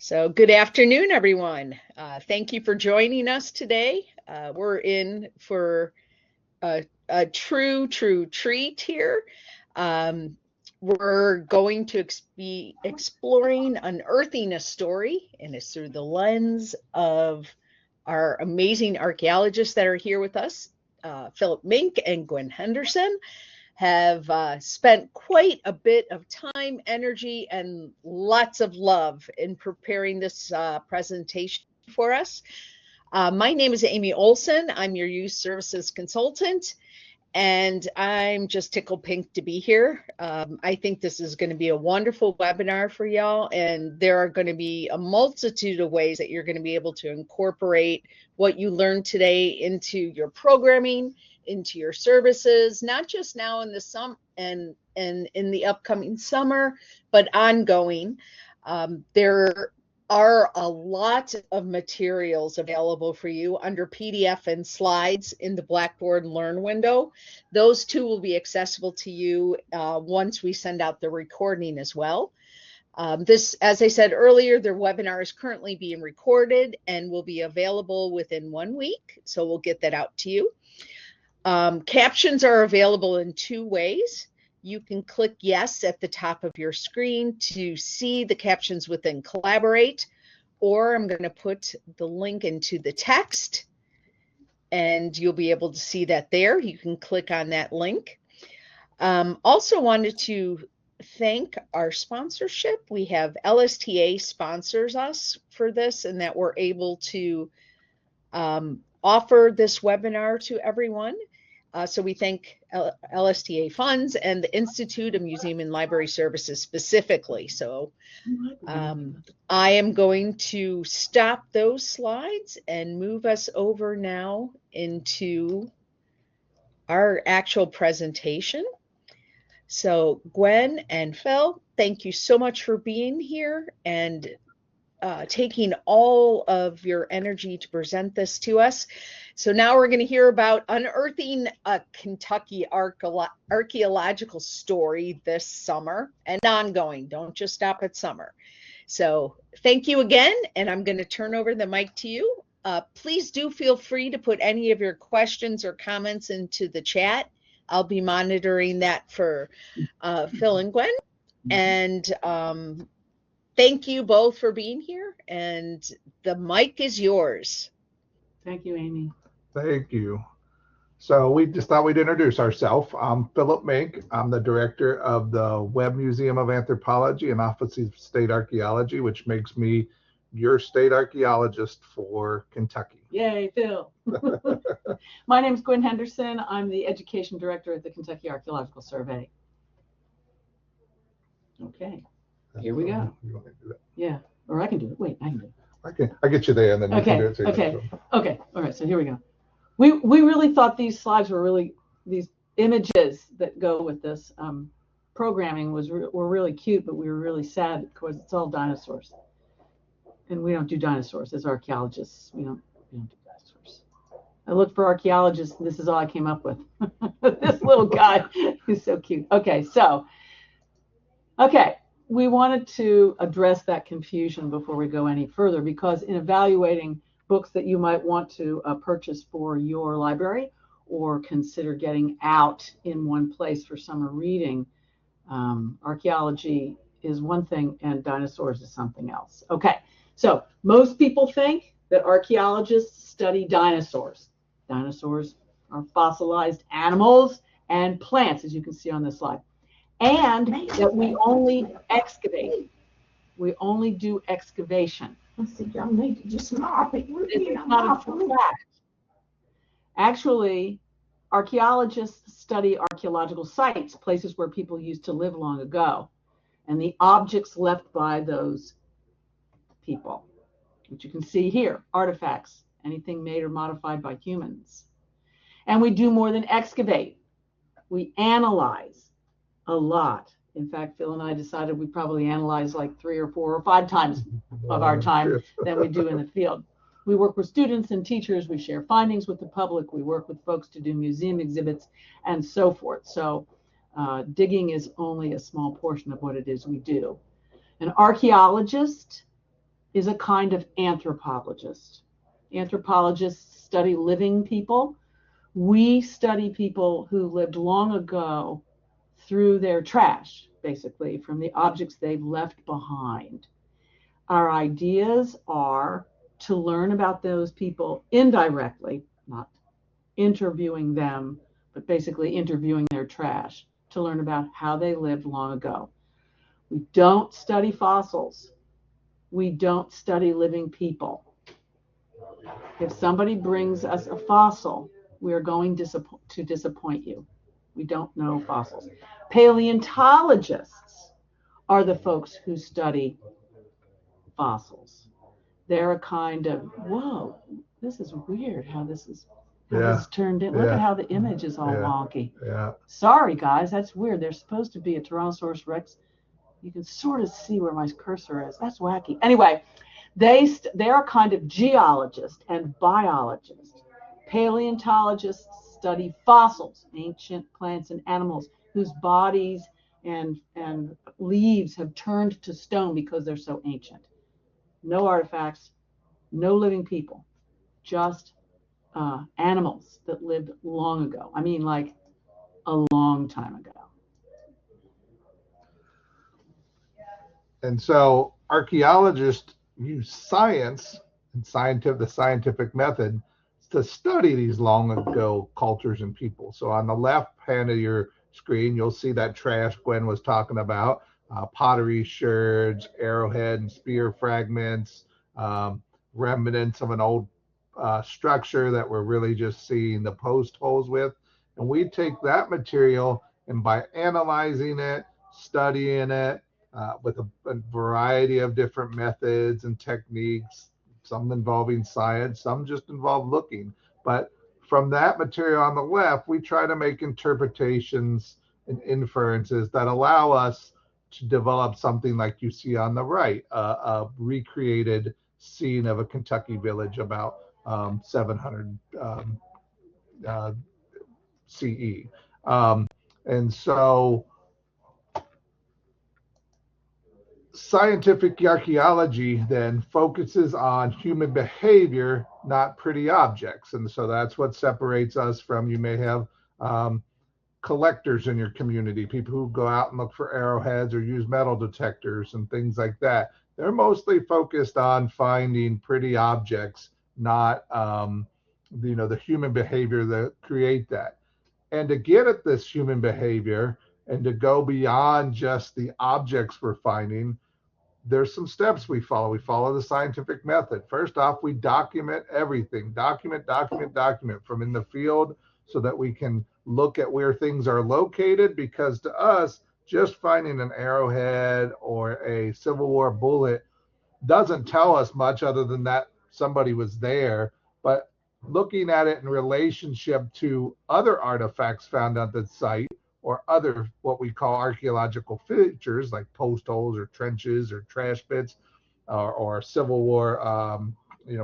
So good afternoon, everyone. Thank you for joining us today. We're in for a true treat here. We're going to be exploring unearthing a story, and it's through the lens of our amazing archaeologists that are here with us. Phillip Mink and Gwynn Henderson have spent quite a bit of time, energy, and lots of love in preparing this presentation for us. My name is Amy Olson. I'm your youth services consultant, and I'm just tickled pink to be here. I think this is going to be a wonderful webinar for y'all, and there are going to be a multitude of ways that you're going to be able to incorporate what you learned today into your programming, into your services, not just now in the summer and in the upcoming summer, but ongoing. There are a lot of materials available for you under PDF and slides in the Blackboard Learn window. Those two will be accessible to you once we send out the recording as well. This, as I said earlier, the webinar is currently being recorded and will be available within 1 week, so we'll get that out to you. Captions are available in two ways. You can click yes at the top of your screen to see the captions within Collaborate, or I'm going to put the link into the text and you'll be able to see that there. You can click on that link. Also wanted to thank our sponsorship. We have LSTA sponsors us for this, and that we're able to offer this webinar to everyone. So we thank LSTA Funds and the Institute of Museum and Library Services specifically. So I am going to stop those slides and move us over now into our actual presentation. So Gwen and Phil, thank you so much for being here and taking all of your energy to present this to us. So now we're going to hear about unearthing a Kentucky archaeological story this summer and ongoing. Don't just stop at summer. So thank you again, and I'm going to turn over the mic to you. Please do feel free to put any of your questions or comments into the chat. I'll be monitoring that for Phil and Gwen. And thank you both for being here, and the mic is yours. Thank you, Amy. Thank you. So we just thought we'd introduce ourselves. I'm Phillip Mink. I'm the director of the Webb Museum of Anthropology and Office of State Archaeology, which makes me your state archaeologist for Kentucky. Yay, Phil. My name is Gwynn Henderson. I'm the education director at the Kentucky Archaeological Survey. Okay, here we go. You want me to do that? Yeah, or I can do it. Wait, I can do it. I get you there, and then you can do it too. Okay. All right. So here we go. We really thought these slides were these images that go with this programming were really cute, but we were really sad because it's all dinosaurs, and we don't do dinosaurs as archaeologists. We don't do dinosaurs. I looked for archaeologists, and this is all I came up with. This little guy is so cute. Okay. We wanted to address that confusion before we go any further, because in evaluating books that you might want to purchase for your library or consider getting out in one place for summer reading, archaeology is one thing and dinosaurs is something else. Okay, so most people think that archaeologists study dinosaurs. Dinosaurs are fossilized animals and plants, as you can see on this slide. And that we only excavate. We only do excavation. It's not a true fact. Actually, archaeologists study archaeological sites, places where people used to live long ago, and the objects left by those people, which you can see here, artifacts, anything made or modified by humans. And we do more than excavate. We analyze a lot. In fact, Phil and I decided we probably analyze like 3 or 4 or 5 times of our time than we do in the field. We work with students and teachers. We share findings with the public. We work with folks to do museum exhibits and so forth. So digging is only a small portion of what it is we do. An archaeologist is a kind of anthropologist. Anthropologists study living people. We study people who lived long ago through their trash, basically, from the objects they've left behind. Our ideas are to learn about those people indirectly, not interviewing them, but basically interviewing their trash to learn about how they lived long ago. We don't study fossils. We don't study living people. If somebody brings us a fossil, we are going to disappoint you. We don't know fossils. Paleontologists are the folks who study fossils. They're a kind of, whoa, this is weird how this is turned in. Look at how the image is all wonky. Sorry, guys, that's weird. There's supposed to be a Tyrannosaurus Rex. You can sort of see where my cursor is. That's wacky. Anyway, they're a kind of geologist and biologist. Paleontologists study fossils, ancient plants and animals whose bodies and leaves have turned to stone because they're so ancient. No artifacts, no living people, just animals that lived long ago. I mean, like a long time ago. And so archaeologists use science and the scientific method to study these long ago cultures and people. So on the left hand of your screen, you'll see that trash Gwynn was talking about, pottery sherds, arrowhead and spear fragments, remnants of an old structure that we're really just seeing the post holes with. And we take that material, and by analyzing it, studying it, with a variety of different methods and techniques, some involving science, some just involve looking. But from that material on the left, we try to make interpretations and inferences that allow us to develop something like you see on the right, a recreated scene of a Kentucky village about 700 CE. And so scientific archaeology then focuses on human behavior, not pretty objects. And so that's what separates us from, you may have collectors in your community, people who go out and look for arrowheads or use metal detectors and things like that. They're mostly focused on finding pretty objects, not the human behavior that create that. And to get at this human behavior and to go beyond just the objects we're finding, there's some steps we follow. We follow the scientific method. First off, we document everything. Document from in the field so that we can look at where things are located, because to us, just finding an arrowhead or a Civil War bullet doesn't tell us much other than that somebody was there. But looking at it in relationship to other artifacts found at the site, or other what we call archaeological features like post holes or trenches or trash pits or Civil War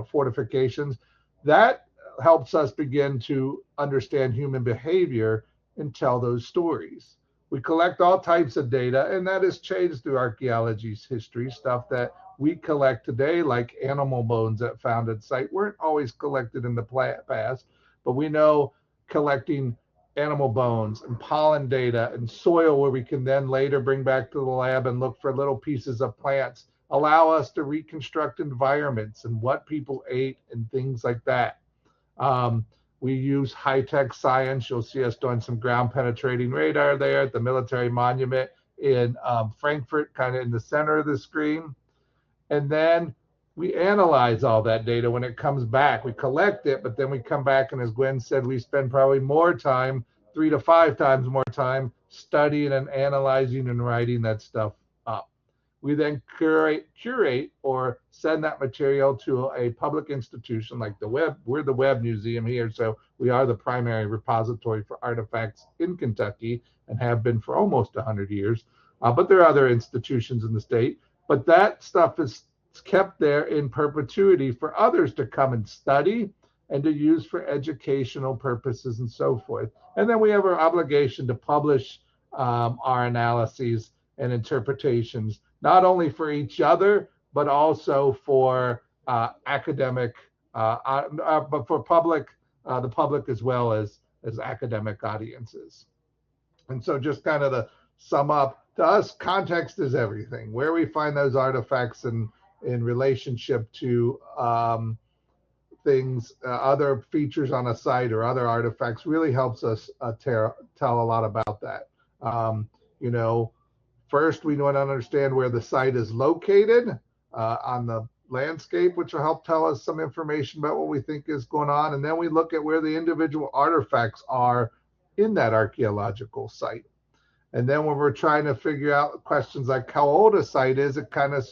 fortifications, that helps us begin to understand human behavior and tell those stories. We collect all types of data, and that has changed through archaeology's history. Stuff that we collect today, like animal bones that found at site, weren't always collected in the past, but we know collecting animal bones and pollen data and soil, where we can then later bring back to the lab and look for little pieces of plants, allow us to reconstruct environments and what people ate and things like that. We use high-tech science. You'll see us doing some ground penetrating radar there at the military monument in Frankfurt, kind of in the center of the screen. And then we analyze all that data when it comes back. We collect it, but then we come back, and as Gwynn said, we spend probably more time, 3 to 5 times more time, studying and analyzing and writing that stuff up. We then curate or send that material to a public institution like the Webb. We're the Webb Museum here, so we are the primary repository for artifacts in Kentucky and have been for almost 100 years. But there are other institutions in the state. But that stuff is kept there in perpetuity for others to come and study and to use for educational purposes and so forth. And then we have our obligation to publish our analyses and interpretations, not only for each other, but also for academic, but for public, the public as well as academic audiences. And so just kind of to sum up, to us, context is everything. Where we find those artifacts in relationship to things, other features on a site or other artifacts really helps us tell a lot about that. You know, first we want to understand where the site is located on the landscape, which will help tell us some information about what we think is going on. And then we look at where the individual artifacts are in that archaeological site. And then when we're trying to figure out questions like how old a site is, it kind of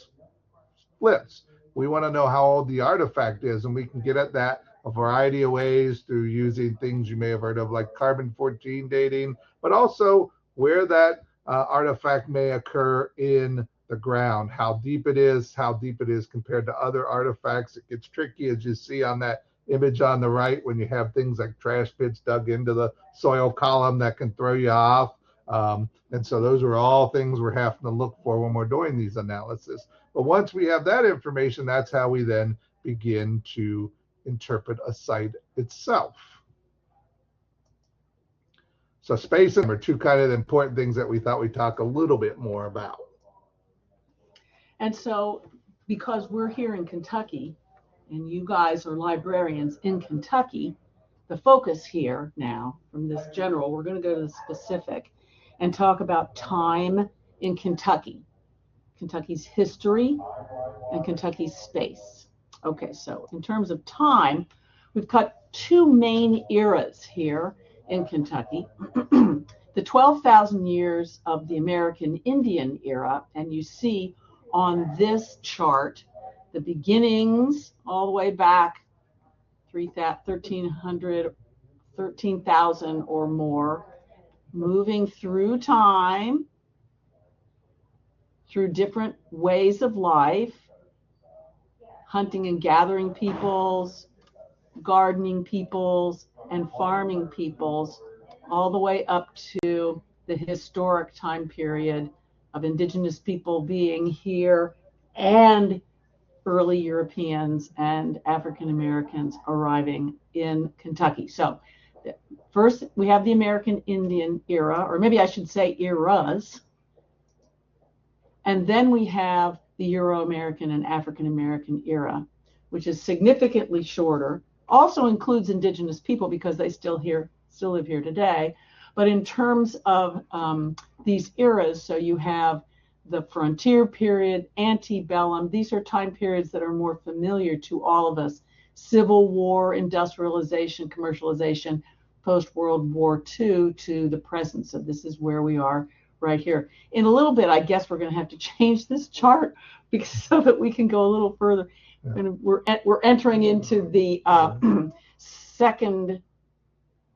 splits. We want to know how old the artifact is, and we can get at that a variety of ways through using things you may have heard of like carbon-14 dating, but also where that artifact may occur in the ground, how deep it is compared to other artifacts. It gets tricky, as you see on that image on the right, when you have things like trash pits dug into the soil column that can throw you off. And so those are all things we're having to look for when we're doing these analysis. But once we have that information, that's how we then begin to interpret a site itself. So space and are two kind of important things that we thought we'd talk a little bit more about. And so because we're here in Kentucky and you guys are librarians in Kentucky, the focus here now from this general, we're going to go to the specific and talk about time in Kentucky, Kentucky's history and Kentucky's space. Okay, so in terms of time, we've got two main eras here in Kentucky. The 12,000 years of the American Indian era, and you see on this chart the beginnings all the way back 1300, 13,000 or more, moving through time, through different ways of life, hunting and gathering peoples, gardening peoples, and farming peoples, all the way up to the historic time period of indigenous people being here and early Europeans and African Americans arriving in Kentucky. So first we have the American Indian era, or maybe I should say eras. And then we have the Euro-American and African American era, which is significantly shorter, also includes indigenous people because they still live here today. But in terms of these eras, so you have the frontier period, antebellum, these are time periods that are more familiar to all of us. Civil War, industrialization, commercialization, post-World War II to the present. So this is where we are right here. In a little bit, I guess we're going to have to change this chart so that we can go a little further. Yeah. And we're entering into the second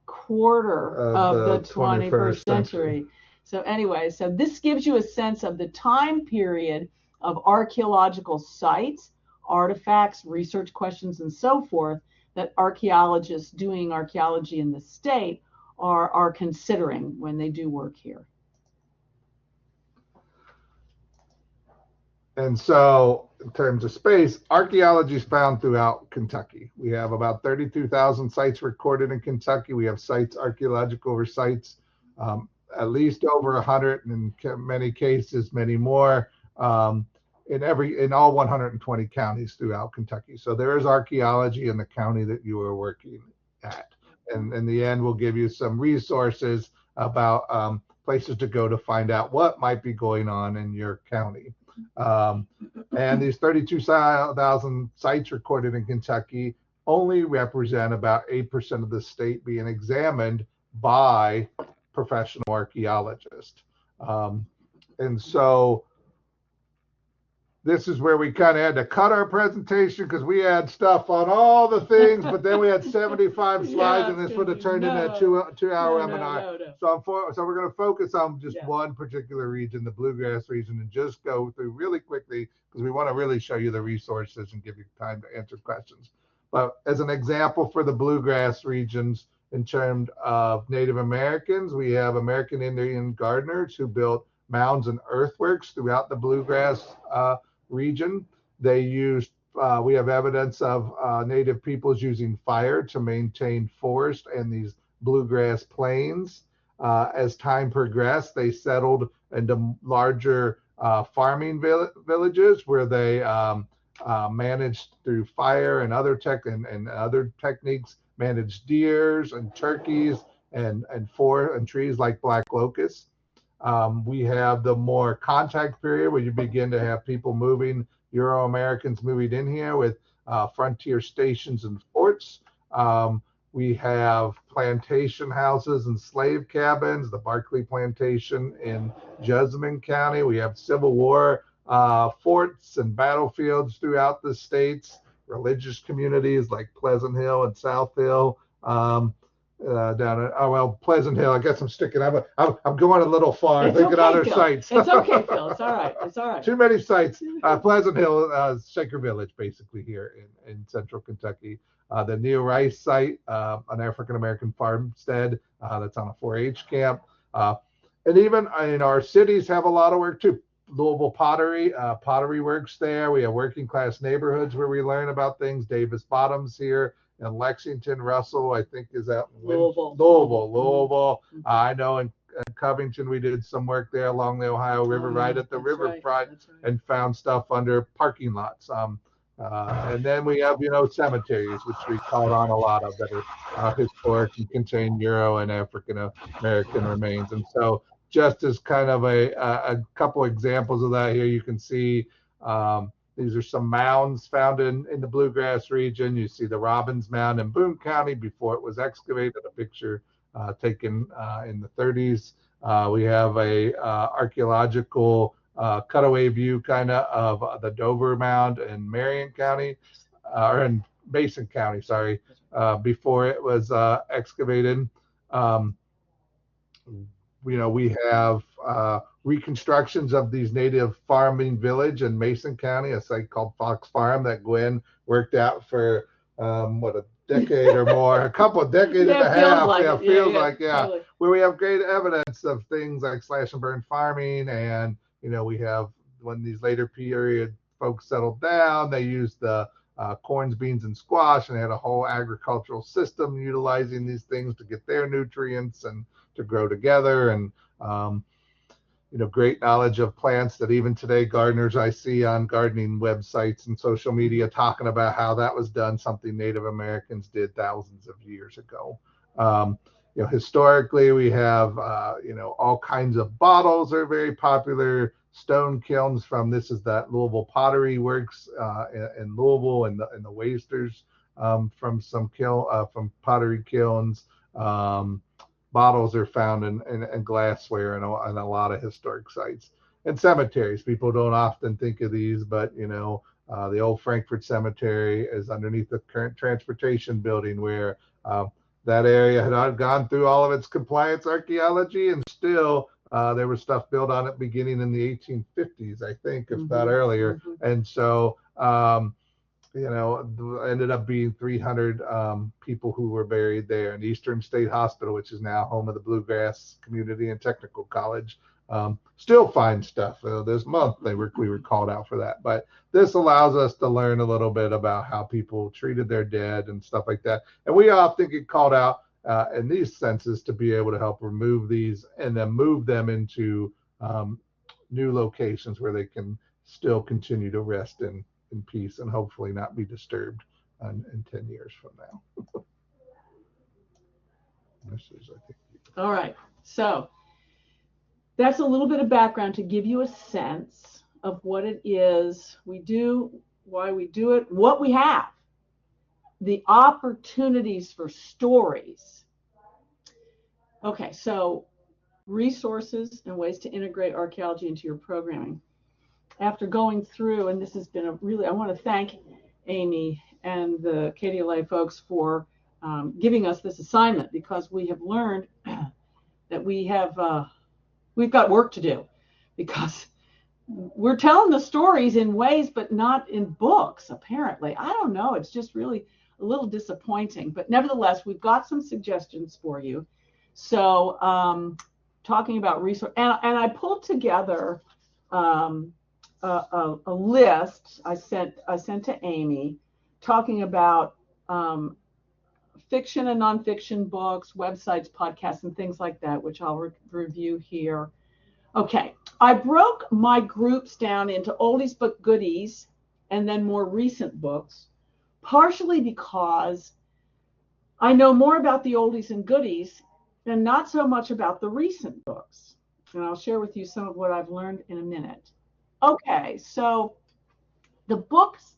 quarter of the 21st century. So anyway, so this gives you a sense of the time period of archaeological sites, artifacts, research questions, and so forth that archaeologists doing archaeology in the state are considering when they do work here. And so in terms of space, archaeology is found throughout Kentucky. We have about 32,000 sites recorded in Kentucky. We have sites, archaeological sites, at least over 100, and in many cases, many more, in all 120 counties throughout Kentucky. So there is archaeology in the county that you are working at. And in the end, we'll give you some resources about places to go to find out what might be going on in your county. And these 32,000 sites recorded in Kentucky only represent about 8% of the state being examined by professional archaeologists. And so this is where we kind of had to cut our presentation because we had stuff on all the things, but then we had 75 slides, and this would have turned into a two-hour webinar. So we're going to focus on just one particular region, the Bluegrass region, and just go through really quickly because we want to really show you the resources and give you time to answer questions. But as an example for the Bluegrass regions, in terms of Native Americans, we have American Indian gardeners who built mounds and earthworks throughout the Bluegrass region. They used, we have evidence of native peoples using fire to maintain forest and these bluegrass plains. As time progressed, they settled into larger farming villages where they managed through fire and other other techniques, managed deers and turkeys and trees like black locusts. We have the more contact period where you begin to have people moving, Euro-Americans moving in here with frontier stations and forts. We have plantation houses and slave cabins, the Barclay Plantation in Jessamine County. We have Civil War forts and battlefields throughout the states, religious communities like Pleasant Hill and South Hill. Down at Pleasant Hill. I guess I'm sticking. I'm going a little far. It's thinking okay, other Phil. sites. It's okay, Phil. It's all right. It's all right. Too many sites. Pleasant Hill, Shaker Village, basically here in central Kentucky. The Neil Rice site, an African American farmstead that's on a 4-H camp, and even in our cities have a lot of work too. Louisville Pottery works there. We have working class neighborhoods where we learn about things. Davis Bottoms here. In Lexington, Russell, I think, is out in Louisville. Mm-hmm. I know in Covington, we did some work there along the Ohio River, right at the riverfront, right. And found stuff under parking lots. And then we have, cemeteries, which we caught on a lot of that are historic and contain Euro and African American remains. And so, just as kind of a couple examples of that here, you can see. These are some mounds found in the Bluegrass region. You see the Robbins Mound in Boone County before it was excavated, a picture taken in the 30s. We have a archaeological cutaway view kind of the Dover Mound in Marion County, or in Mason County, sorry, before it was excavated. We have reconstructions of these native farming village in Mason County, a site called Fox Farm that Gwynn worked out for a decade or more, a couple of decades and a half. Feels like totally. Where we have great evidence of things like slash and burn farming, and we have when these later period folks settled down, they used the corns, beans, and squash, and they had a whole agricultural system utilizing these things to get their nutrients and to grow together, and great knowledge of plants that even today gardeners I see on gardening websites and social media talking about how that was done, something Native Americans did thousands of years ago. Historically, we have all kinds of bottles are very popular. Stone kilns this is that Louisville Pottery Works in Louisville, and the wasters from some from pottery kilns. Bottles are found in glassware and a lot of historic sites. And cemeteries, people don't often think of these, but the old Frankfort Cemetery is underneath the current transportation building, where that area had gone through all of its compliance archaeology, and still there was stuff built on it beginning in the 1850s, I think, if not earlier. And so ended up being 300 people who were buried there. And Eastern State Hospital, which is now home of the Bluegrass Community and Technical College, still finds stuff. This month we were called out for that. But this allows us to learn a little bit about how people treated their dead and stuff like that. And we often get called out in these census to be able to help remove these and then move them into new locations where they can still continue to rest in peace and hopefully not be disturbed in 10 years from now. All right. So that's a little bit of background to give you a sense of what it is we do, why we do it, what we have, the opportunities for stories. Okay, so resources and ways to integrate archaeology into your programming. After going through, and this has been I want to thank Amy and the KDLA folks for giving us this assignment, because we have learned that we've got work to do, because we're telling the stories in ways, but not in books, apparently. I don't know. It's just really a little disappointing. But nevertheless, we've got some suggestions for you. So talking about resource, and I pulled together a list I sent to Amy talking about fiction and nonfiction books, websites, podcasts, and things like that, which I'll review here. Okay, I broke my groups down into oldies but goodies and then more recent books, partially because I know more about the oldies and goodies and not so much about the recent books. And I'll share with you some of what I've learned in a minute. Okay, so the books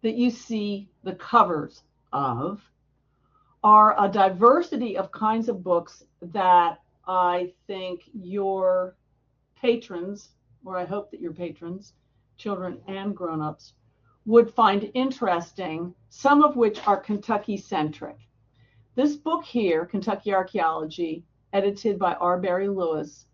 that you see the covers of are a diversity of kinds of books that I think your patrons, or I hope that your patrons, children and grown-ups, would find interesting, some of which are Kentucky-centric. This book here, Kentucky Archaeology, edited by R. Barry Lewis,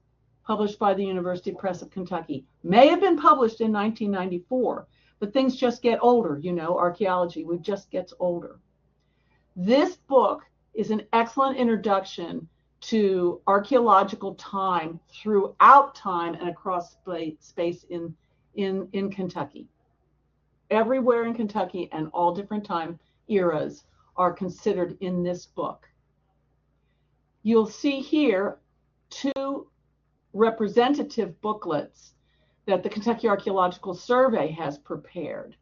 published by the University Press of Kentucky, may have been published in 1994, but things just get older, you know, archaeology just gets older. This book is an excellent introduction to archaeological time throughout time and across space in Kentucky. Everywhere in Kentucky and all different time eras are considered in this book. You'll see here two representative booklets that the Kentucky Archaeological Survey has prepared.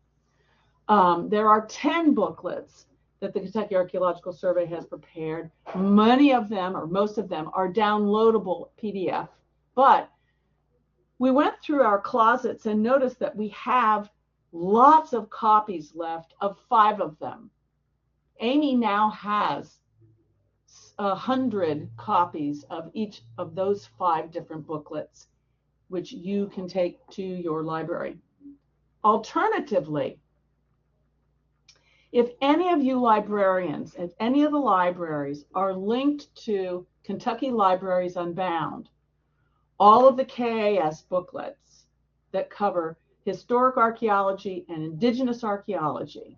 There are 10 booklets that the Kentucky Archaeological Survey has prepared. Many of them, or most of them, are downloadable PDF, but we went through our closets and noticed that we have lots of copies left of 5 of them. Amy now has 100 copies of each of those 5 different booklets, which you can take to your library. Alternatively, if any of you librarians at any of the libraries are linked to Kentucky Libraries Unbound, all of the KAS booklets that cover historic archaeology and indigenous archaeology,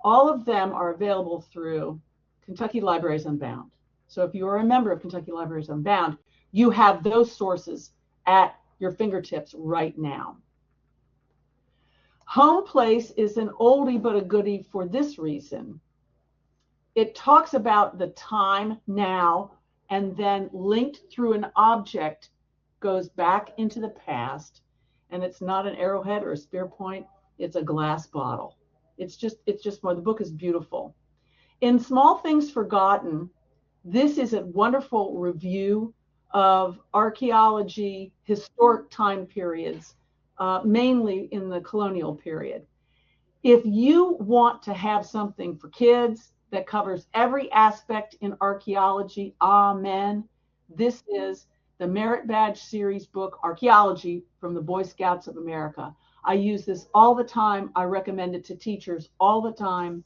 all of them are available through Kentucky Libraries Unbound. So if you are a member of Kentucky Libraries Unbound, you have those sources at your fingertips right now. Home Place is an oldie but a goodie for this reason. It talks about the time now, and then linked through an object goes back into the past, and it's not an arrowhead or a spear point, it's a glass bottle. It's just more, the book is beautiful. In Small Things Forgotten, this is a wonderful review of archaeology, historic time periods, mainly in the colonial period. If you want to have something for kids that covers every aspect in archaeology, amen, this is the Merit Badge Series book, Archaeology from the Boy Scouts of America. I use this all the time. I recommend it to teachers all the time.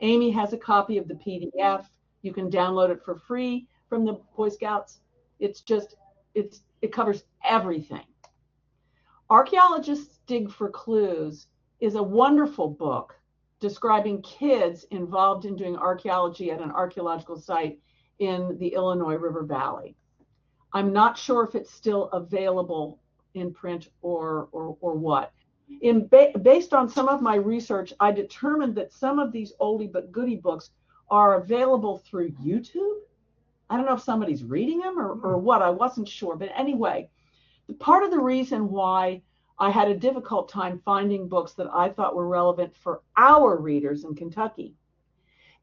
Amy has a copy of the PDF. You can download it for free from the Boy Scouts. It covers everything. Archaeologists Dig for Clues is a wonderful book describing kids involved in doing archaeology at an archaeological site in the Illinois River Valley. I'm not sure if it's still available in print or what. Based on some of my research, I determined that some of these oldie but goodie books are available through YouTube. I don't know if somebody's reading them or what, I wasn't sure. But anyway, part of the reason why I had a difficult time finding books that I thought were relevant for our readers in Kentucky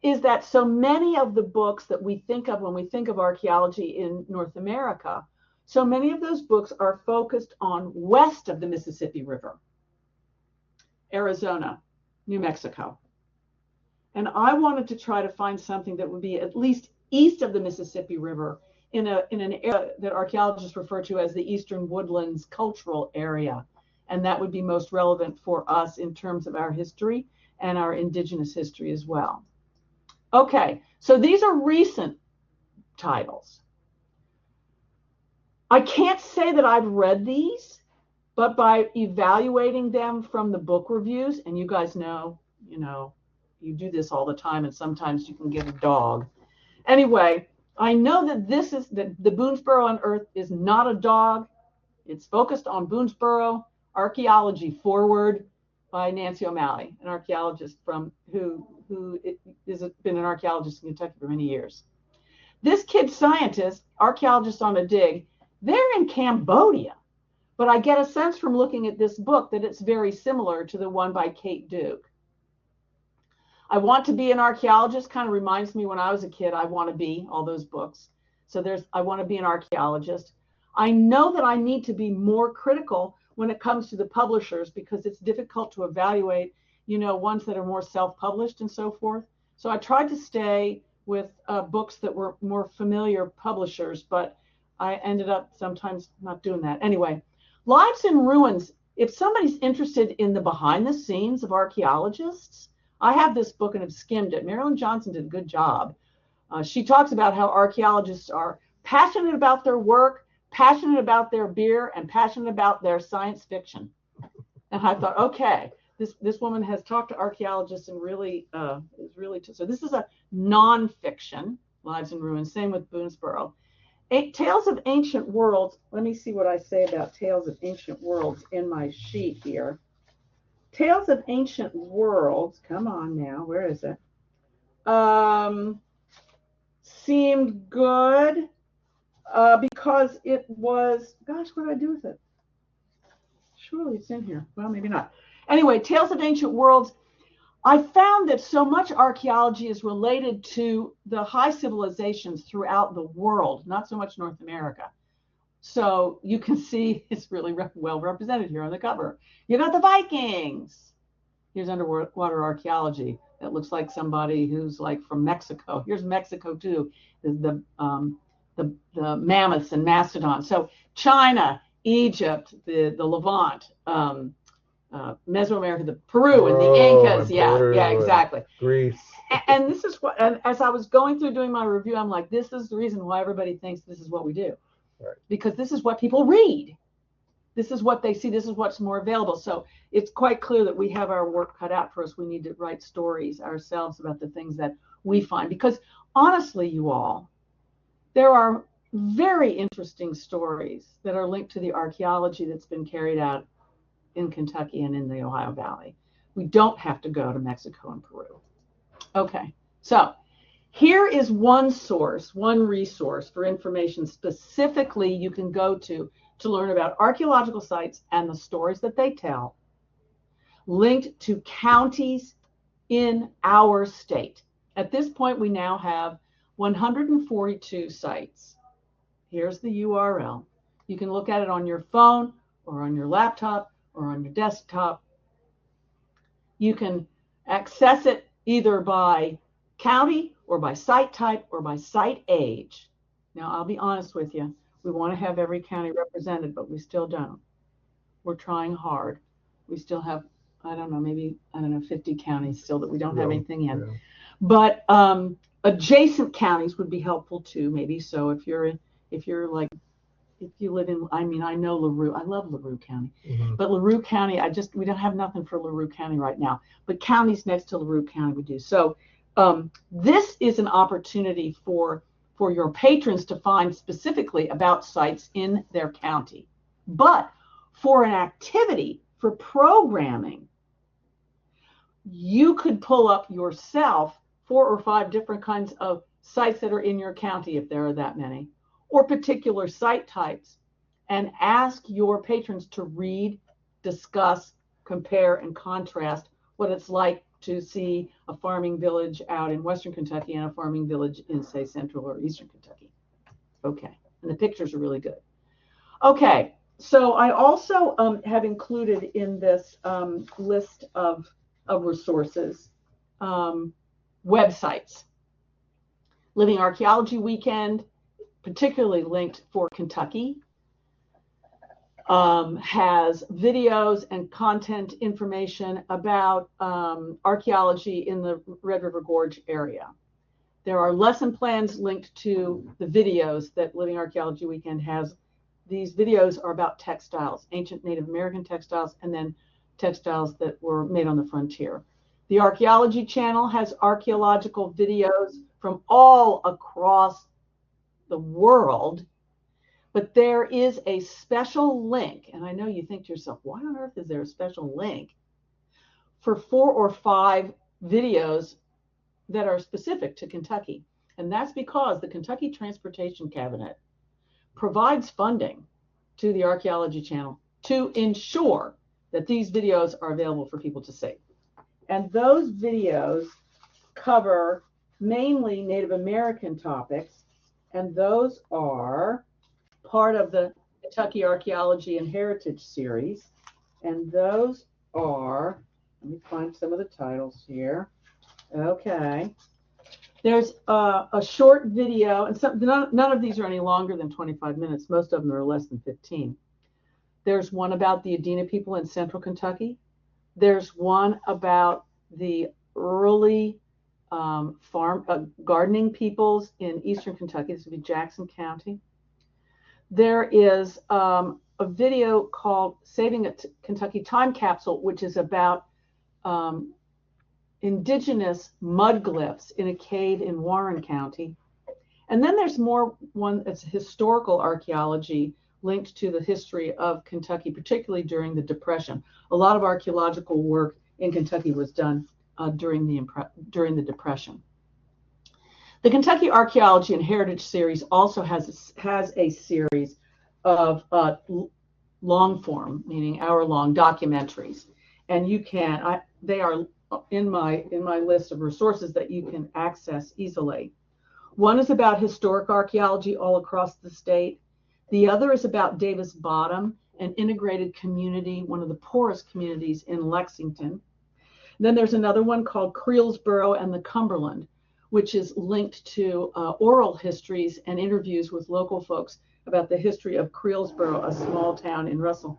is that so many of the books that we think of when we think of archaeology in North America, so many of those books are focused on west of the Mississippi River, Arizona, New Mexico. And I wanted to try to find something that would be at least east of the Mississippi River in an area that archaeologists refer to as the Eastern Woodlands Cultural Area. And that would be most relevant for us in terms of our history and our indigenous history as well. Okay, so these are recent titles. I can't say that I've read these, but by evaluating them from the book reviews, and you guys know, you do this all the time, and sometimes you can get a dog. Anyway, I know that the Boonesboro Unearthed is not a dog. It's focused on Boonesboro, Archaeology Forward by Nancy O'Malley, an archaeologist who has been an archaeologist in Kentucky for many years. This kid scientist, archaeologist on a dig, they're in Cambodia. But I get a sense from looking at this book that it's very similar to the one by Kate Duke. I Want to Be an Archaeologist kind of reminds me when I was a kid, I Want to Be, all those books. So there's I Want to Be an Archaeologist. I know that I need to be more critical when it comes to the publishers because it's difficult to evaluate, ones that are more self-published and so forth. So I tried to stay with books that were more familiar publishers, but I ended up sometimes not doing that. Anyway, Lives in Ruins, if somebody's interested in the behind the scenes of archaeologists, I have this book and have skimmed it. Marilyn Johnson did a good job. She talks about how archaeologists are passionate about their work, passionate about their beer, and passionate about their science fiction. And I thought, okay, this woman has talked to archaeologists and really is really so this is a nonfiction, Lives in Ruins. Same with Boonesboro. Tales of Ancient Worlds. Let me see what I say about Tales of Ancient Worlds in my sheet here. Tales of Ancient Worlds. Come on now, where is it? Seemed good because it was. Gosh, what did I do with it? Surely it's in here. Well, maybe not. Anyway, Tales of Ancient Worlds. I found that so much archaeology is related to the high civilizations throughout the world, not so much North America. So you can see it's really well represented here on the cover. You got the Vikings. Here's underwater archaeology. That looks like somebody who's like from Mexico. Here's Mexico too. The mammoths and mastodons. So China, Egypt, the Levant, Mesoamerica, the Peru and the Incas. Yeah, exactly. Greece. And this is what, and as I was going through doing my review, I'm like, this is the reason why everybody thinks this is what we do. Right. Because this is what people read. This is what they see. This is what's more available. So it's quite clear that we have our work cut out for us. We need to write stories ourselves about the things that we find. Because honestly, you all, there are very interesting stories that are linked to the archaeology that's been carried out in Kentucky and in the Ohio Valley. We don't have to go to Mexico and Peru. Okay, so here is one source, one resource for information specifically you can go to learn about archaeological sites and the stories that they tell, linked to counties in our state. At this point, we now have 142 sites. Here's the URL. You can look at it on your phone or on your laptop or on your desktop. You can access it either by county or by site type or by site age. Now, I'll be honest with you. We want to have every county represented, but we still don't. We're trying hard. We still have, I don't know, 50 counties still that we don't have anything in. Yeah. But adjacent counties would be helpful too, maybe. So if you live in, I know LaRue, I love LaRue County, but LaRue County, we don't have nothing for LaRue County right now, but counties next to LaRue County we do. So this is an opportunity for your patrons to find specifically about sites in their county. But for an activity, for programming, you could pull up yourself 4 or 5 different kinds of sites that are in your county, if there are that many, or particular site types, and ask your patrons to read, discuss, compare, and contrast what it's like to see a farming village out in Western Kentucky and a farming village in, say, Central or Eastern Kentucky. Okay, and the pictures are really good. Okay, so I also have included in this list of resources websites. Living Archaeology Weekend, particularly linked for Kentucky, has videos and content information about archaeology in the Red River Gorge area. There are lesson plans linked to the videos that Living Archaeology Weekend has. These videos are about textiles, ancient Native American textiles, and then textiles that were made on the frontier. The Archaeology channel has archaeological videos from all across the world, But there is a special link, and I know you think to yourself, why on earth is there a special link for 4 or 5 videos that are specific to Kentucky? And that's because the Kentucky Transportation Cabinet provides funding to the Archaeology Channel to ensure that these videos are available for people to see. And those videos cover mainly Native American topics, and those are part of the Kentucky Archaeology and Heritage series. And those are, let me find some of the titles here. Okay. There's a short video, and none of these are any longer than 25 minutes. Most of them are less than 15. There's one about the Adena people in central Kentucky. There's one about the early gardening peoples in eastern Kentucky. This would be Jackson County. There is a video called Saving a Kentucky Time Capsule, which is about indigenous mud glyphs in a cave in Warren County. And then there's one that's historical archaeology linked to the history of Kentucky, particularly during the Depression. A lot of archaeological work in Kentucky was done during the Depression. The Kentucky Archaeology and Heritage series also has a series of long form, meaning hour-long documentaries, and they are in my list of resources that you can access easily. One is about historic archaeology all across the state. The other is about Davis Bottom, an integrated community, one of the poorest communities in Lexington. Then there's another one called Creelsboro and the Cumberland, which is linked to oral histories and interviews with local folks about the history of Creelsboro, a small town in Russell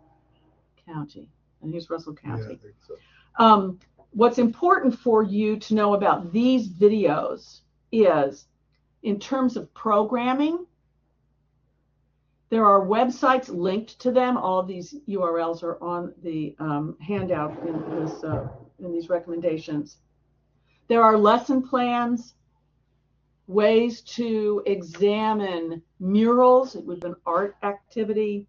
County. And here's Russell County. Yeah, I think so. What's important for you to know about these videos is, in terms of programming, there are websites linked to them. All of these URLs are on the handout in these recommendations. There are lesson plans, ways to examine murals. It would be an art activity.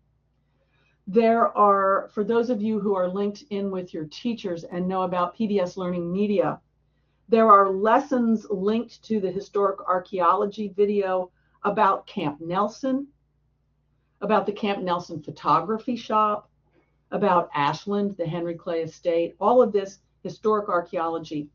There are, for those of you who are linked in with your teachers and know about PBS Learning Media, there are lessons linked to the historic archaeology video about Camp Nelson, about the Camp Nelson photography shop, about Ashland, the Henry Clay Estate, all of this historic archaeology.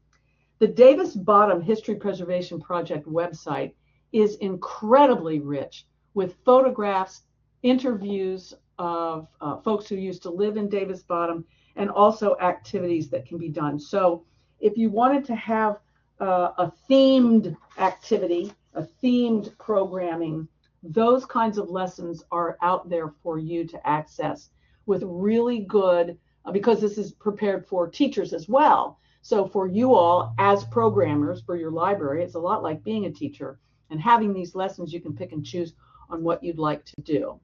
The Davis Bottom History Preservation Project website is incredibly rich with photographs, interviews of folks who used to live in Davis Bottom, and also activities that can be done. So if you wanted to have a themed activity, a themed programming, those kinds of lessons are out there for you to access with really good, because this is prepared for teachers as well. So for you all as programmers for your library, it's a lot like being a teacher and having these lessons. You can pick and choose on what you'd like to do.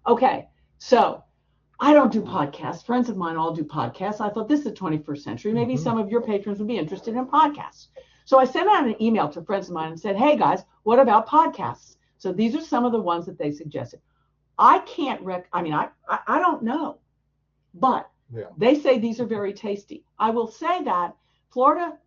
Okay, so I don't do podcasts. Friends of mine all do podcasts. I thought this is the 21st century. Maybe some of your patrons would be interested in podcasts. So I sent out an email to friends of mine and said, hey guys, what about podcasts? So these are some of the ones that they suggested. I can't I don't know, but they say these are very tasty. I will say that Florida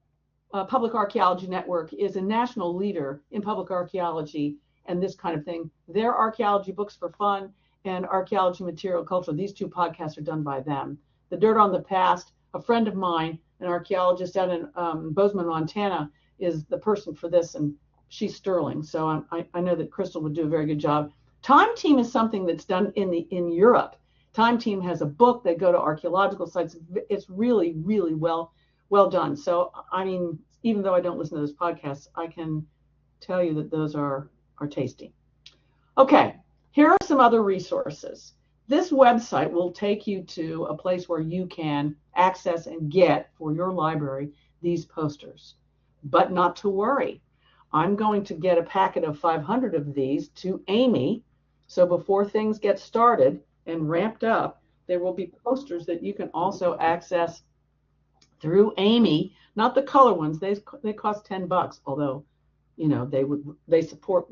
Public Archaeology Network is a national leader in public archaeology and this kind of thing. Their Archaeology Books for Fun and Archaeology Material Culture, these two podcasts are done by them. The Dirt on the Past, a friend of mine, an archaeologist out in Bozeman, Montana, is the person for this, and she's sterling. So I know that Crystal would do a very good job. Time Team is something that's done in Europe. Time Team has a book. They go to archaeological sites. It's really, really well done. So, I mean, even though I don't listen to those podcasts, I can tell you that those are tasty. Okay, here are some other resources. This website will take you to a place where you can access and get for your library these posters. But not to worry. I'm going to get a packet of 500 of these to Amy. So before things get started and ramped up, there will be posters that you can also access through Amy. Not the color ones. They cost $10, although, they support,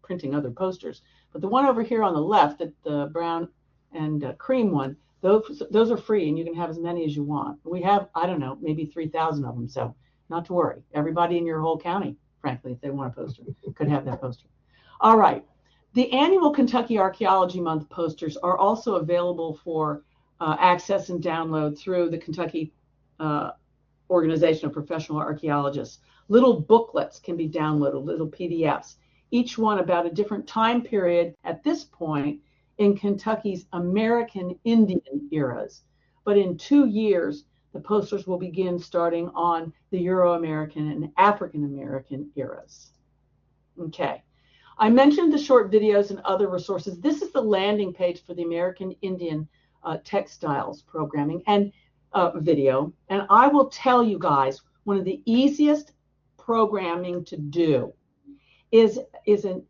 printing other posters. But the one over here on the left, the brown and cream one, those are free, and you can have as many as you want. We have, I don't know, maybe 3,000 of them, so not to worry. Everybody in your whole county, frankly, if they want a poster, could have that poster. All right. The annual Kentucky Archaeology Month posters are also available for access and download through the Kentucky Organization of Professional Archaeologists. Little booklets can be downloaded, little PDFs, each one about a different time period at this point in Kentucky's American Indian eras. But in 2 years, the posters will begin starting on the Euro-American and African-American eras. Okay. I mentioned the short videos and other resources. This is the landing page for the American Indian Textiles programming and video. And I will tell you guys, one of the easiest programming to do is a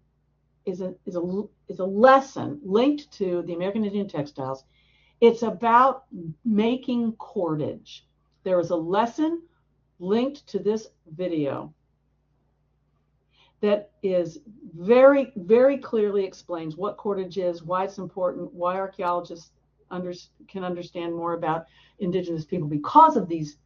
lesson linked to the American Indian Textiles. It's about making cordage. There is a lesson linked to this video that is very, very clearly explains what cordage is, why it's important, why archaeologists can understand more about indigenous people because of these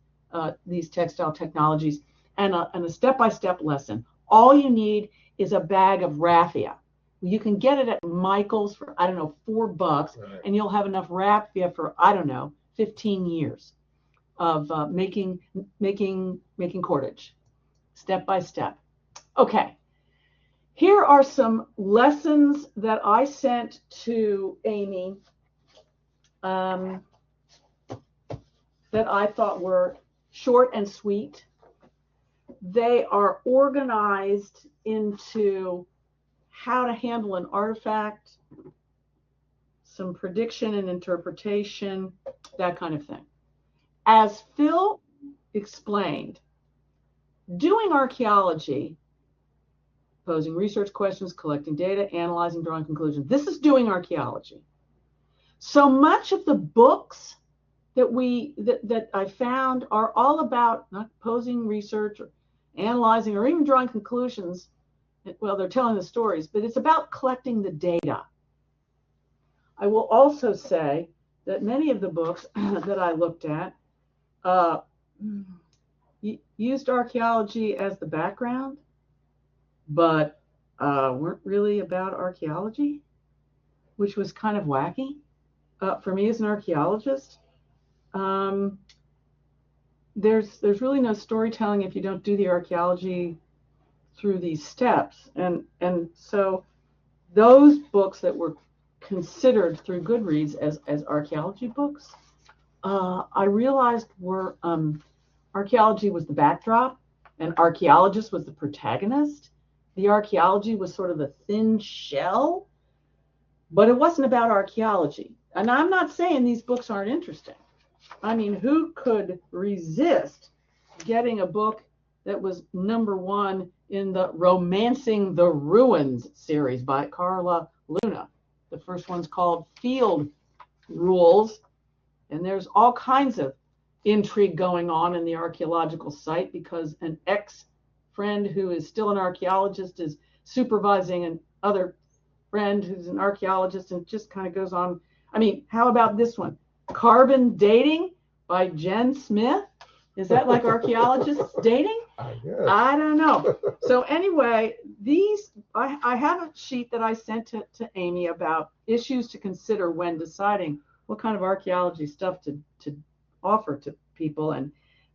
textile technologies, and a step-by-step lesson. All you need is a bag of raffia. You can get it at Michael's for, I don't know, $4, right, and you'll have enough raffia for, I don't know, 15 years of making cordage, step by step. Okay. Here are some lessons that I sent to Amy that I thought were short and sweet. They are organized into how to handle an artifact, some prediction and interpretation, that kind of thing. As Phil explained, doing archaeology, posing research questions, collecting data, analyzing, drawing conclusions. This is doing archaeology. So much of the books that I found are all about not posing research or analyzing or even drawing conclusions. Well, they're telling the stories, but it's about collecting the data. I will also say that many of the books that I looked at used archaeology as the background, but weren't really about archaeology, which was kind of wacky for me as an archaeologist. There's really no storytelling if you don't do the archaeology through these steps, and so those books that were considered through Goodreads as archaeology books, I realized were archaeology was the backdrop, and archaeologist was the protagonist. The archaeology was sort of the thin shell, but it wasn't about archaeology. And I'm not saying these books aren't interesting. I mean, who could resist getting a book that was #1 in the Romancing the Ruins series by Carla Luna? The first one's called Field Rules, and there's all kinds of intrigue going on in the archaeological site because an ex-friend who is still an archaeologist is supervising another friend who's an archaeologist, and it just kind of goes on. I mean, how about this one? Carbon Dating by Jen Smith. Is that like archaeologists dating? I don't know. So anyway, I have a sheet that I sent to Amy about issues to consider when deciding what kind of archaeology stuff to offer to people. And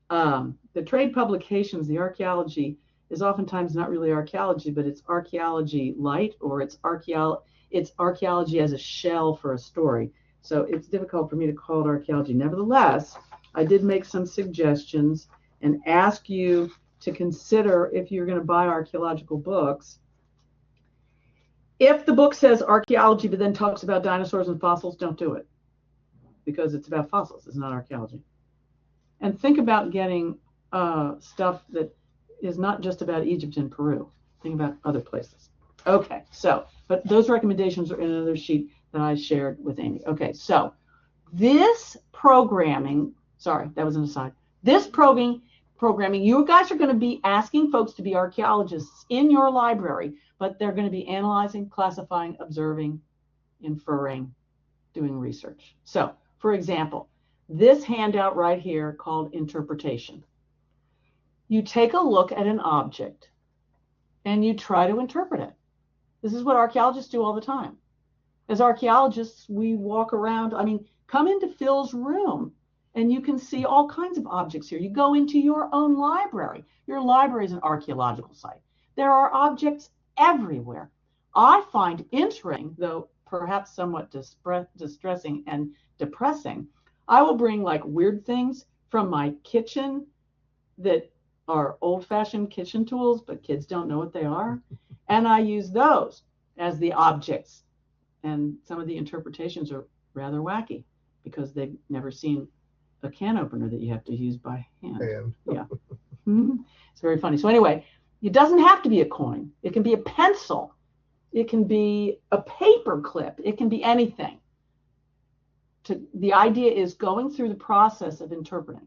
the trade publications, the archaeology is oftentimes not really archaeology, but it's archaeology light, or it's archaeology as a shell for a story. So it's difficult for me to call it archaeology. Nevertheless, I did make some suggestions and ask you to consider, if you're going to buy archaeological books, if the book says archaeology but then talks about dinosaurs and fossils, don't do it, because it's about fossils. It's not archaeology. And think about getting stuff that is not just about Egypt and Peru. Think about other places. Okay, so, but those recommendations are in another sheet that I shared with Amy. Okay, so this programming, sorry, that was an aside. This programming programming. You guys are going to be asking folks to be archaeologists in your library, but they're going to be analyzing, classifying, observing, inferring, doing research. So, for example, this handout right here called interpretation. You take a look at an object and you try to interpret it. This is what archaeologists do all the time. As archaeologists, we walk around. I mean, come into Phil's room and you can see all kinds of objects here. You go into your own library. Your library is an archaeological site. There are objects everywhere. I find interesting, though perhaps somewhat distressing and depressing, I will bring like weird things from my kitchen that are old-fashioned kitchen tools, but kids don't know what they are. And I use those as the objects. And some of the interpretations are rather wacky because they've never seen a can opener that you have to use by hand. Yeah. It's very funny. So anyway, it doesn't have to be a coin. It can be a pencil. It can be a paper clip. It can be anything. The idea is going through the process of interpreting.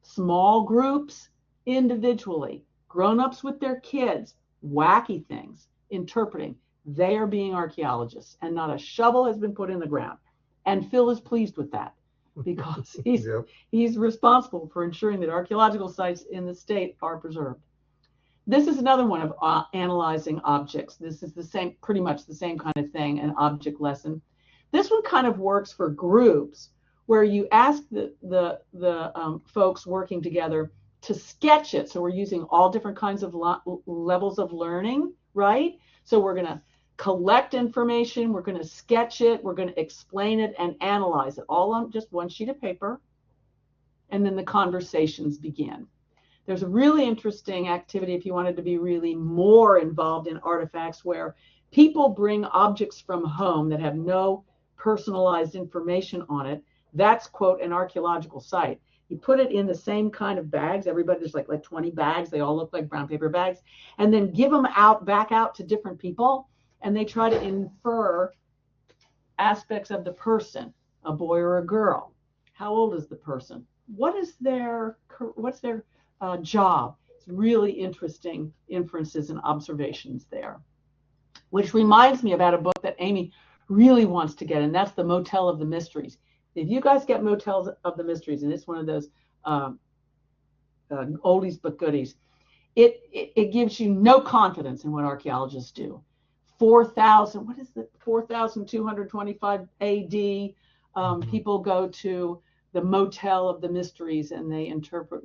Small groups, individually, grown-ups with their kids, wacky things, interpreting. They are being archaeologists, and not a shovel has been put in the ground. And Phil is pleased with that because he's responsible for ensuring that archaeological sites in the state are preserved. This is another one of analyzing objects. This is the same, pretty much the same kind of thing, an object lesson. This one kind of works for groups where you ask the folks working together to sketch it. So we're using all different kinds of levels of learning, right? So we're going to collect information, we're going to sketch it, we're going to explain it and analyze it all on just one sheet of paper. And then the conversations begin. There's a really interesting activity if you wanted to be really more involved in artifacts where people bring objects from home that have no personalized information on it. That's, quote, an archaeological site. You put it in the same kind of bags. Everybody, there's like 20 bags. They all look like brown paper bags. And then give them back out to different people. And they try to infer aspects of the person, a boy or a girl. How old is the person? What's their job? It's really interesting inferences and observations there. Which reminds me about a book that Amy really wants to get, and that's The Motel of the Mysteries. If you guys get Motels of the Mysteries, and it's one of those oldies but goodies, it gives you no confidence in what archaeologists do. 4,225 AD, people go to the Motel of the Mysteries and they interpret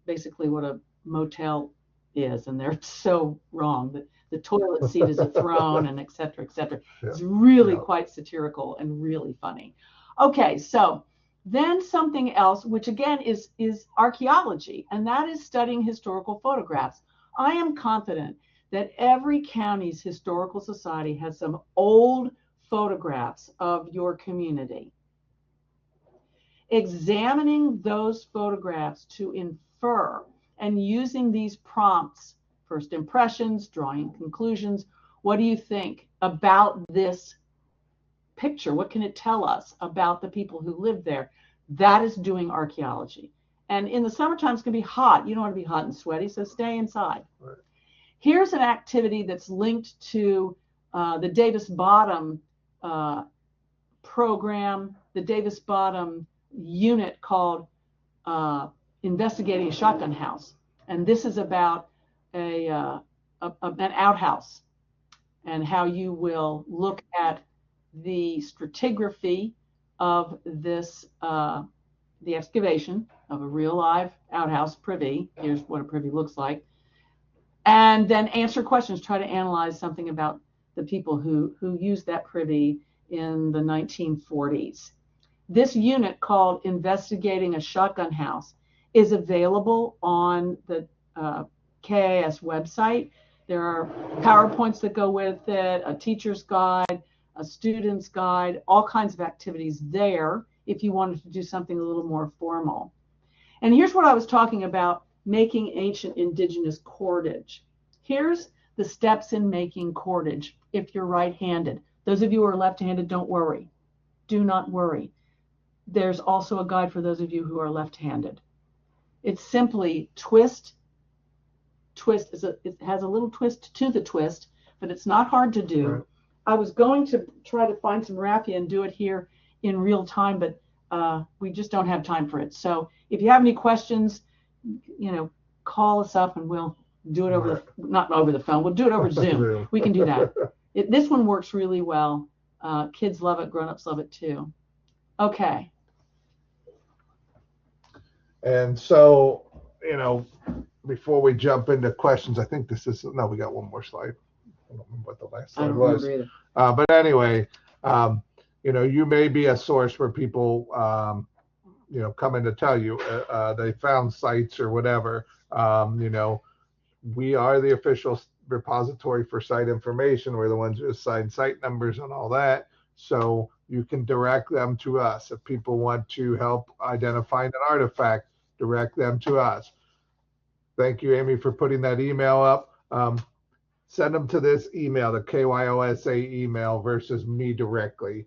basically what a motel is, and they're so wrong. The toilet seat is a throne, and et cetera, et cetera. It's really quite satirical and really funny. Okay, so then something else, which again is archaeology, and that is studying historical photographs. I am confident that every county's historical society has some old photographs of your community. Examining those photographs to infer and using these prompts, first impressions, drawing conclusions. What do you think about this picture? What can it tell us about the people who live there? That is doing archaeology. And in the summertime, it's going to be hot. You don't want to be hot and sweaty, so stay inside. Right. Here's an activity that's linked to the Davis Bottom program, the Davis Bottom unit called Investigating a Shotgun House. And this is about an outhouse and how you will look at the stratigraphy of this, the excavation of a real live outhouse privy. Here's what a privy looks like. And then answer questions, try to analyze something about the people who used that privy in the 1940s. This unit called Investigating a Shotgun House is available on the KAS website. There are PowerPoints that go with it, a teacher's guide, a student's guide, all kinds of activities there if you wanted to do something a little more formal. And here's what I was talking about, making ancient indigenous cordage. Here's the steps in making cordage if you're right-handed. Those of you who are left-handed, don't worry. Do not worry. There's also a guide for those of you who are left-handed. It's simply twist. It has a little twist to the twist, but it's not hard to do. Right. I was going to try to find some raffia and do it here in real time, but we just don't have time for it. So if you have any questions, call us up and we'll do it over not over the phone. We'll do it over Zoom. We can do that. This one works really well. Kids love it. Grown-ups love it too. Okay. And so, before we jump into questions, I think we got one more slide. I don't remember what the last slide was. But anyway, you may be a source where people, come in to tell you they found sites or whatever. We are the official repository for site information. We're the ones who assign site numbers and all that. So you can direct them to us. If people want to help identify an artifact, direct them to us. Thank you, Amy, for putting that email up. Send them to this email, the KYOSA email versus me directly.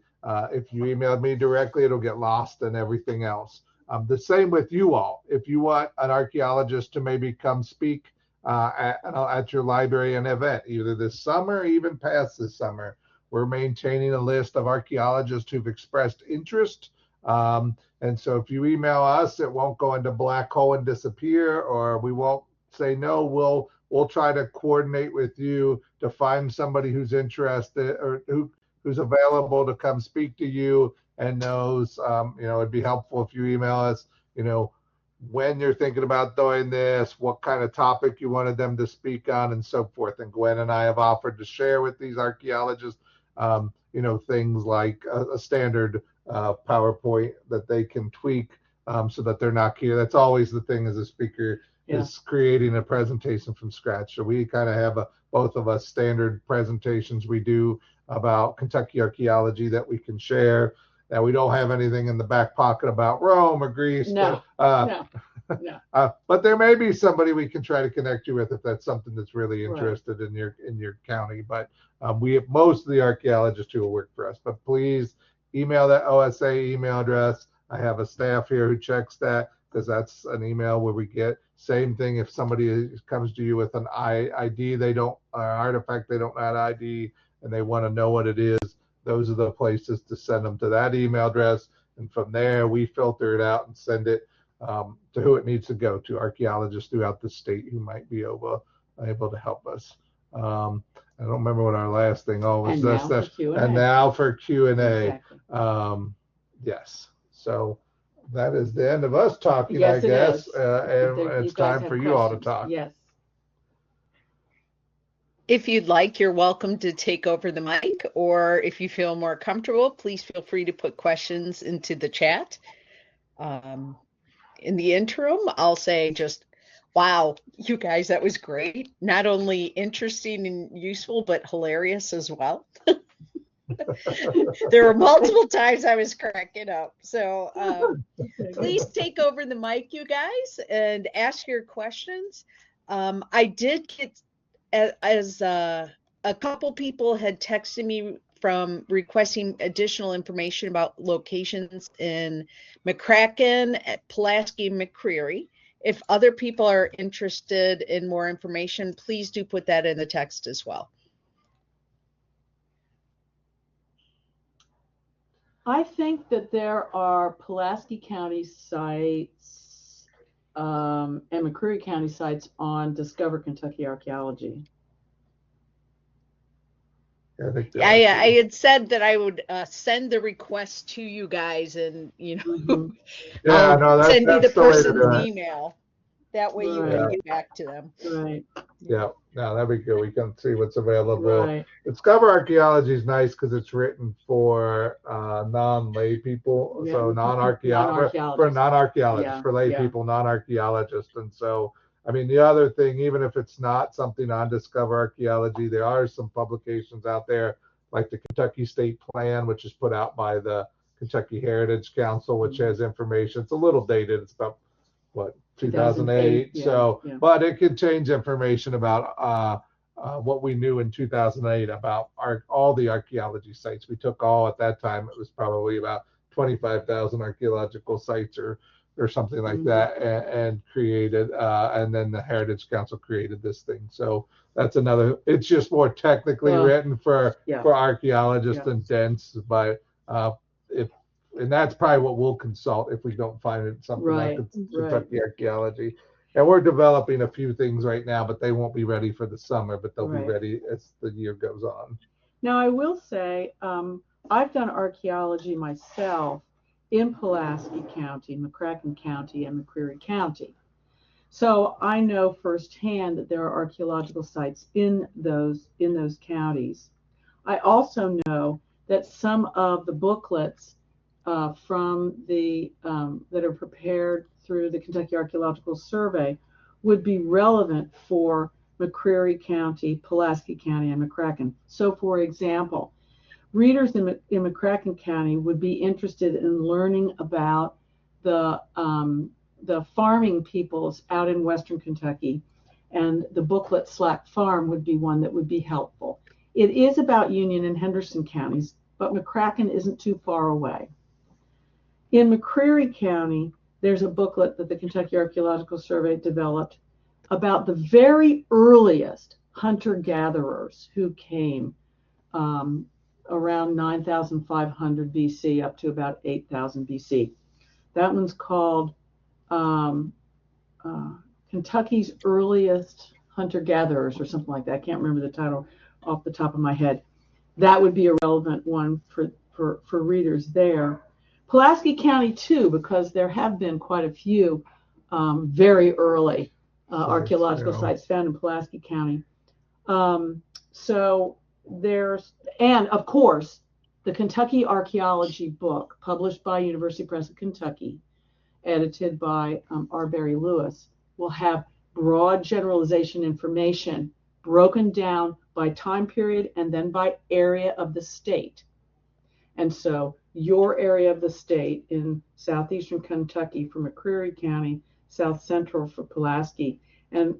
If you email me directly, it'll get lost and everything else. The same with you all. If you want an archaeologist to maybe come speak at your library and event, either this summer or even past this summer, we're maintaining a list of archaeologists who've expressed interest. And so if you email us, it won't go into black hole and disappear, or we won't say no. We'll try to coordinate with you to find somebody who's interested or who's available to come speak to you and knows, it'd be helpful if you email us, when you're thinking about doing this, what kind of topic you wanted them to speak on and so forth. And Gwen and I have offered to share with these archaeologists, things like a standard PowerPoint that they can tweak so that they're not here. That's always the thing as a speaker, is creating a presentation from scratch. So we kind of have both of us standard presentations we do about Kentucky archaeology that we can share. Now, we don't have anything in the back pocket about Rome or Greece. No. But there may be somebody we can try to connect you with if that's something that's really interested in your county. But we have most of the archaeologists who will work for us. But please email that OSA email address. I have a staff here who checks that, because that's an email where we get. Same thing if somebody comes to you with an ID, artifact they don't know how to ID, and they want to know what it is. Those are the places to send them to that email address. And from there, we filter it out and send it to who it needs to go to, archaeologists throughout the state who might be able to help us. I don't remember what our last thing was. And now for Q&A. Exactly. Yes. So that is the end of us talking, yes, I guess. And it's time for you all to talk. Yes. If you'd like, you're welcome to take over the mic, or if you feel more comfortable, please feel free to put questions into the chat. In the interim, I'll say just, wow, you guys, that was great. Not only interesting and useful, but hilarious as well. There were multiple times I was cracking up. So please take over the mic, you guys, and ask your questions. I did get, as a couple people had texted me from requesting additional information about locations in McCracken, Pulaski, and McCreary. If other people are interested in more information, please do put that in the text as well. I think that there are Pulaski County sites and McCreary County sites on Discover Kentucky Archaeology. I had said that I would send the request to you guys, and send you the person's email. That way you can get back to them. Right. Yeah. No, that'd be good. We can see what's available. Right. Discover Archaeology is nice because it's written for non-lay people, so non-archaeologists, for lay people, non-archaeologists. And so, I mean, the other thing, even if it's not something on Discover Archaeology, there are some publications out there like the Kentucky State Plan, which is put out by the Kentucky Heritage Council, which has information. It's a little dated. It's about, 2008. But it contains information about what we knew in 2008 about all the archaeology sites. We took all, at that time, it was probably about 25,000 archaeological sites or or something like that, and created, and then the Heritage Council created this thing. So that's another. It's just more technically written for archaeologists and dense, but if and that's probably what we'll consult if we don't find it something like Kentucky Archaeology. And we're developing a few things right now, but they won't be ready for the summer, but they'll be ready as the year goes on. Now, I will say, I've done archaeology myself in Pulaski County, McCracken County, and McCreary County. So I know firsthand that there are archaeological sites in those counties. I also know that some of the booklets from the that are prepared through the Kentucky Archaeological Survey would be relevant for McCreary County, Pulaski County, and McCracken. So, for example, readers in McCracken County would be interested in learning about the farming peoples out in western Kentucky, and the booklet Slack Farm would be one that would be helpful. It is about Union and Henderson counties, but McCracken isn't too far away. In McCreary County, there's a booklet that the Kentucky Archaeological Survey developed about the very earliest hunter-gatherers who came around 9,500 BC up to about 8,000 BC. That one's called Kentucky's Earliest Hunter-Gatherers or something like that. I can't remember the title off the top of my head. That would be a relevant one for readers there. Pulaski County too, because there have been quite a few very early archaeological sites found in Pulaski County. So there's, and of course, the Kentucky Archaeology book, published by University Press of Kentucky, edited by R. Barry Lewis, will have broad generalization information broken down by time period and then by area of the state. And so your area of the state in southeastern Kentucky for McCreary County, south central for Pulaski, and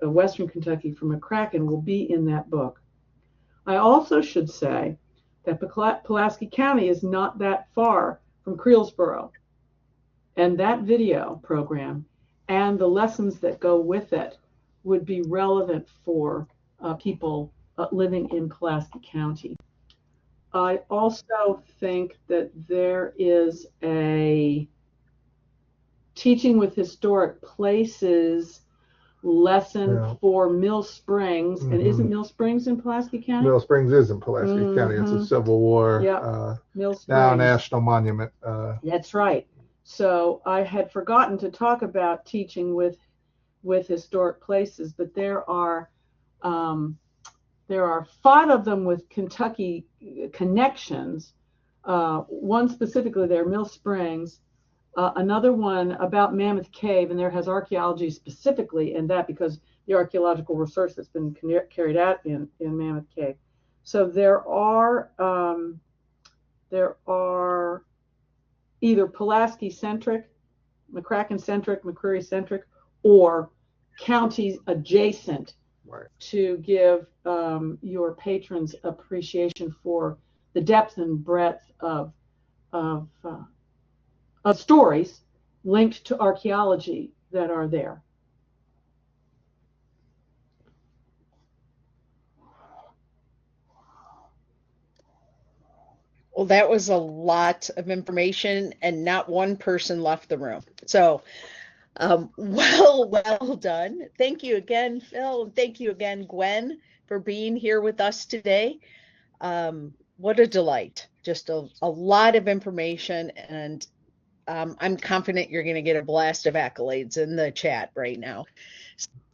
western Kentucky for McCracken will be in that book. I also should say that Pulaski County is not that far from Creelsboro, and that video program and the lessons that go with it would be relevant for people living in Pulaski County. I also think that there is a teaching with historic places lesson for Mill Springs. And isn't Mill Springs in Pulaski County? Mill Springs is in Pulaski County. It's a Civil War, Mill Springs. now National Monument. That's right. So I had forgotten to talk about teaching with historic places, but there are 5 of them with Kentucky connections. One specifically there, Mill Springs. Another one about Mammoth Cave, and there has archaeology specifically in that because the archaeological research that's been carried out in Mammoth Cave. So there are either Pulaski-centric, McCracken-centric, McCreary-centric, or counties adjacent to give your patrons appreciation for the depth and breadth of stories linked to archaeology that are there. Well, that was a lot of information, and not one person left the room. So, well done. Thank you again, Phil, and thank you again, Gwen, for being here with us today. What a delight. Just a lot of information, and I'm confident you're going to get a blast of accolades in the chat right now.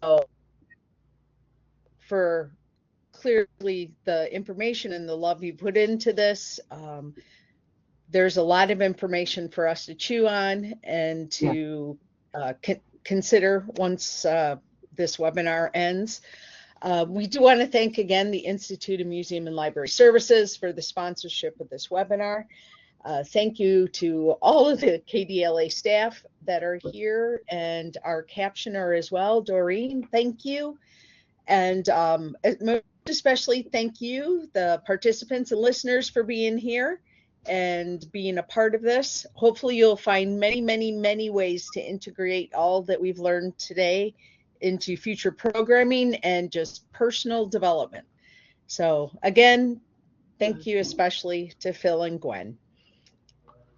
So, for clearly the information and the love you put into this, there's a lot of information for us to chew on and to consider once this webinar ends. We do want to thank again the Institute of Museum and Library Services for the sponsorship of this webinar. Thank you to all of the KDLA staff that are here, and our captioner as well, Doreen, thank you. And most especially thank you, the participants and listeners, for being here. and being a part of this. Hopefully you'll find many, many, many ways to integrate all that we've learned today into future programming and just personal development. So again, thank you especially to Phil and Gwynn.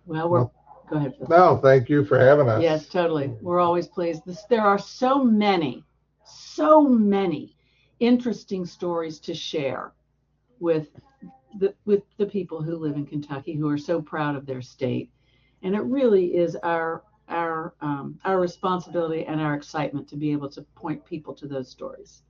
Well, go ahead, Phil. No, thank you for having us. Yes, totally. We're always pleased. There are so many interesting stories to share with the people who live in Kentucky, who are so proud of their state. And it really is our responsibility and our excitement to be able to point people to those stories.